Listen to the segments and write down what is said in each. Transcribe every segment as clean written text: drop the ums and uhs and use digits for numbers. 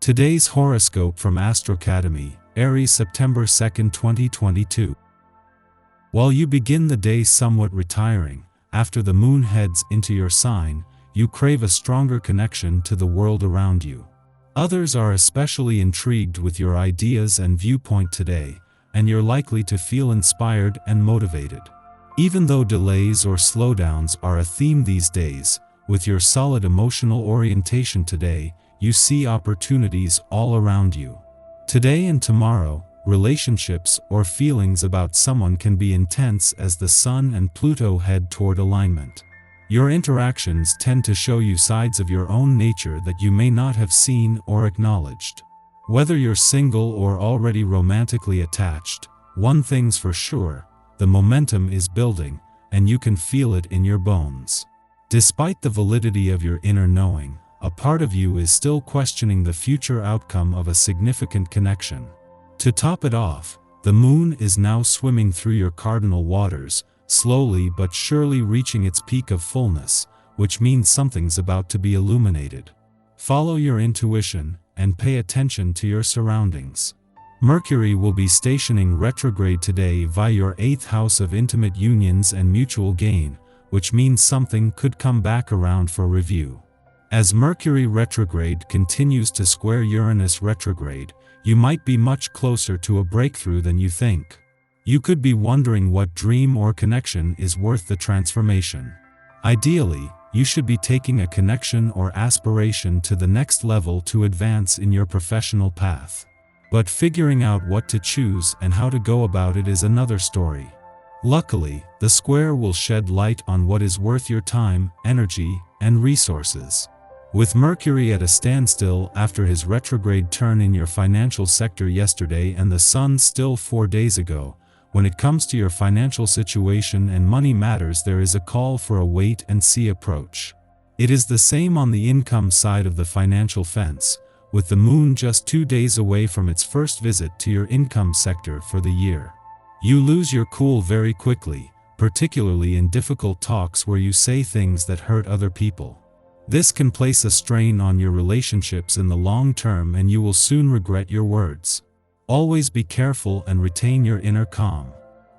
Today's horoscope from Astrocademy, Aries, September 2, 2022. While you begin the day somewhat retiring, after the moon heads into your sign, you crave a stronger connection to the world around you. Others are especially intrigued with your ideas and viewpoint today, and you're likely to feel inspired and motivated. Even though delays or slowdowns are a theme these days, with your solid emotional orientation today, you see opportunities all around you. Today and tomorrow, relationships or feelings about someone can be intense as the Sun and Pluto head toward alignment. Your interactions tend to show you sides of your own nature that you may not have seen or acknowledged. Whether you're single or already romantically attached, one thing's for sure, the momentum is building, and you can feel it in your bones. Despite the validity of your inner knowing, a part of you is still questioning the future outcome of a significant connection. To top it off, the moon is now swimming through your cardinal waters, slowly but surely reaching its peak of fullness, which means something's about to be illuminated. Follow your intuition and pay attention to your surroundings. Mercury will be stationing retrograde today via your 8th house of intimate unions and mutual gain, which means something could come back around for review. As Mercury retrograde continues to square Uranus retrograde, you might be much closer to a breakthrough than you think. You could be wondering what dream or connection is worth the transformation. Ideally, you should be taking a connection or aspiration to the next level to advance in your professional path. But figuring out what to choose and how to go about it is another story. Luckily, the square will shed light on what is worth your time, energy, and resources. With Mercury at a standstill after his retrograde turn in your financial sector yesterday and the Sun still 4 days ago, when it comes to your financial situation and money matters, there is a call for a wait-and-see approach. It is the same on the income side of the financial fence, with the moon just 2 days away from its first visit to your income sector for the year. You lose your cool very quickly, particularly in difficult talks where you say things that hurt other people. This can place a strain on your relationships in the long term, and you will soon regret your words. Always be careful and retain your inner calm.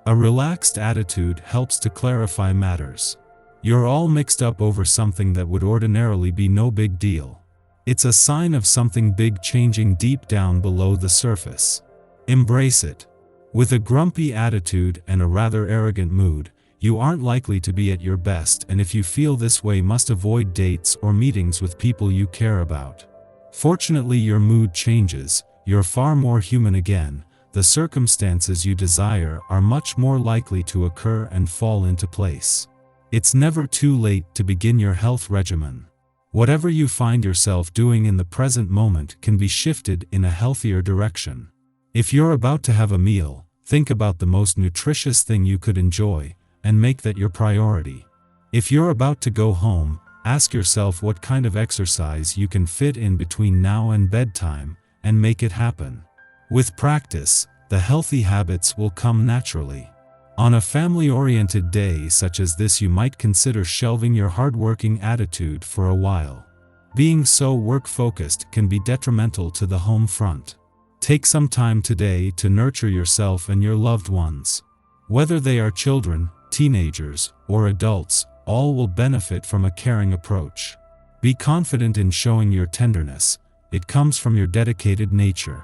A relaxed attitude helps to clarify matters. You're all mixed up over something that would ordinarily be no big deal. It's a sign of something big changing deep down below the surface. Embrace it. With a grumpy attitude and a rather arrogant mood, you aren't likely to be at your best, and if you feel this way, must avoid dates or meetings with people you care about. Fortunately, your mood changes, you're far more human again, the circumstances you desire are much more likely to occur and fall into place. It's never too late to begin your health regimen. Whatever you find yourself doing in the present moment can be shifted in a healthier direction. If you're about to have a meal, think about the most nutritious thing you could enjoy, and make that your priority. If you're about to go home, ask yourself what kind of exercise you can fit in between now and bedtime, and make it happen. With practice, the healthy habits will come naturally. On a family-oriented day such as this, you might consider shelving your hardworking attitude for a while. Being so work-focused can be detrimental to the home front. Take some time today to nurture yourself and your loved ones. Whether they are children, teenagers, or adults, all will benefit from a caring approach. Be confident in showing your tenderness. It comes from your dedicated nature.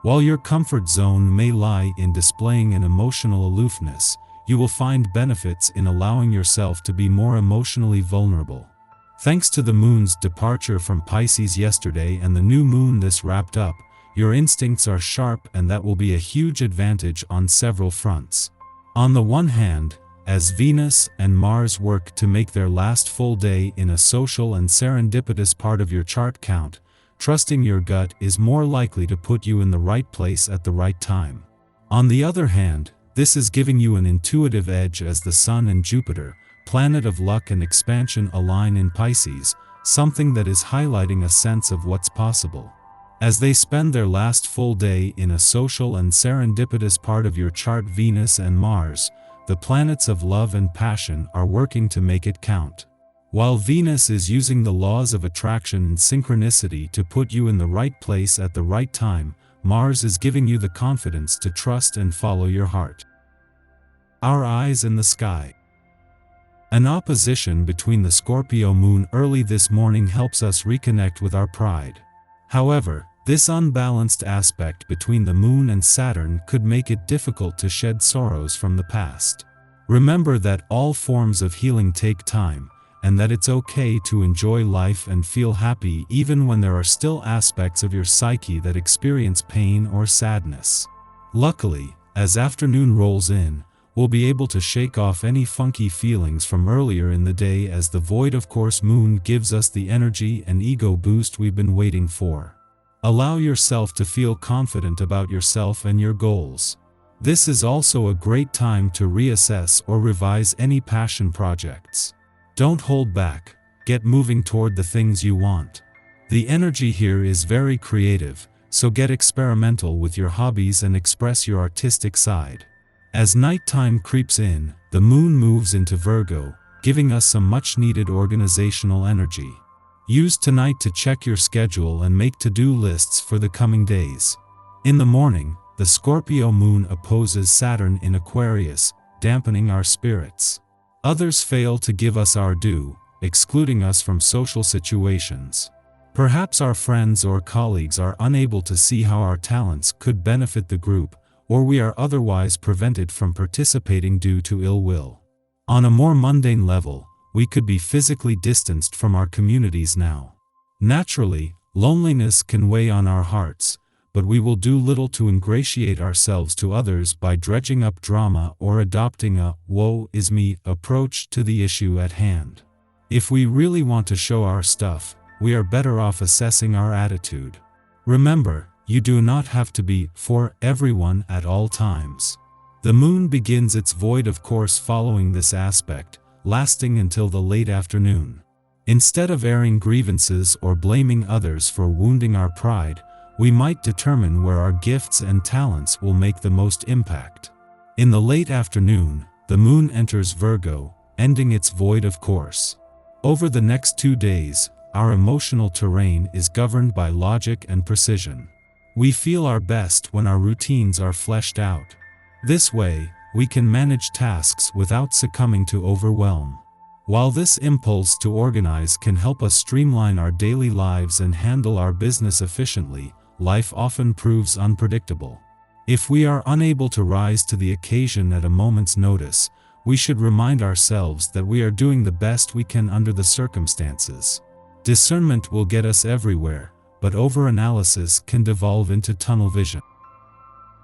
While your comfort zone may lie in displaying an emotional aloofness, you will find benefits in allowing yourself to be more emotionally vulnerable. Thanks to the moon's departure from Pisces yesterday and the new moon this wrapped up, your instincts are sharp, and that will be a huge advantage on several fronts. On the one hand, as Venus and Mars work to make their last full day in a social and serendipitous part of your chart count, trusting your gut is more likely to put you in the right place at the right time. On the other hand, this is giving you an intuitive edge as the Sun and Jupiter, planet of luck and expansion, align in Pisces, something that is highlighting a sense of what's possible. As they spend their last full day in a social and serendipitous part of your chart, Venus and Mars, the planets of love and passion, are working to make it count. While Venus is using the laws of attraction and synchronicity to put you in the right place at the right time, Mars is giving you the confidence to trust and follow your heart. Our eyes in the sky. An opposition between the Scorpio moon early this morning helps us reconnect with our pride. However, this unbalanced aspect between the moon and Saturn could make it difficult to shed sorrows from the past. Remember that all forms of healing take time, and that it's okay to enjoy life and feel happy even when there are still aspects of your psyche that experience pain or sadness. Luckily, as afternoon rolls in, we'll be able to shake off any funky feelings from earlier in the day, as the void of course moon gives us the energy and ego boost we've been waiting for. Allow yourself to feel confident about yourself and your goals. This is also a great time to reassess or revise any passion projects. Don't hold back, get moving toward the things you want. The energy here is very creative, so get experimental with your hobbies and express your artistic side. As nighttime creeps in, the moon moves into Virgo, giving us some much-needed organizational energy. Use tonight to check your schedule and make to-do lists for the coming days. In the morning, the Scorpio moon opposes Saturn in Aquarius, dampening our spirits. Others fail to give us our due, excluding us from social situations. Perhaps our friends or colleagues are unable to see how our talents could benefit the group, or we are otherwise prevented from participating due to ill will. On a more mundane level, we could be physically distanced from our communities now. Naturally, loneliness can weigh on our hearts, but we will do little to ingratiate ourselves to others by dredging up drama or adopting a "woe is me" approach to the issue at hand. If we really want to show our stuff, we are better off assessing our attitude. Remember, you do not have to be for everyone at all times. The moon begins its void of course following this aspect, lasting until the late afternoon. Instead of airing grievances or blaming others for wounding our pride, we might determine where our gifts and talents will make the most impact. In the late afternoon, the moon enters Virgo, ending its void of course. Over the next 2 days, our emotional terrain is governed by logic and precision. We feel our best when our routines are fleshed out. This way, we can manage tasks without succumbing to overwhelm. While this impulse to organize can help us streamline our daily lives and handle our business efficiently, life often proves unpredictable. If we are unable to rise to the occasion at a moment's notice, we should remind ourselves that we are doing the best we can under the circumstances. Discernment will get us everywhere, but overanalysis can devolve into tunnel vision.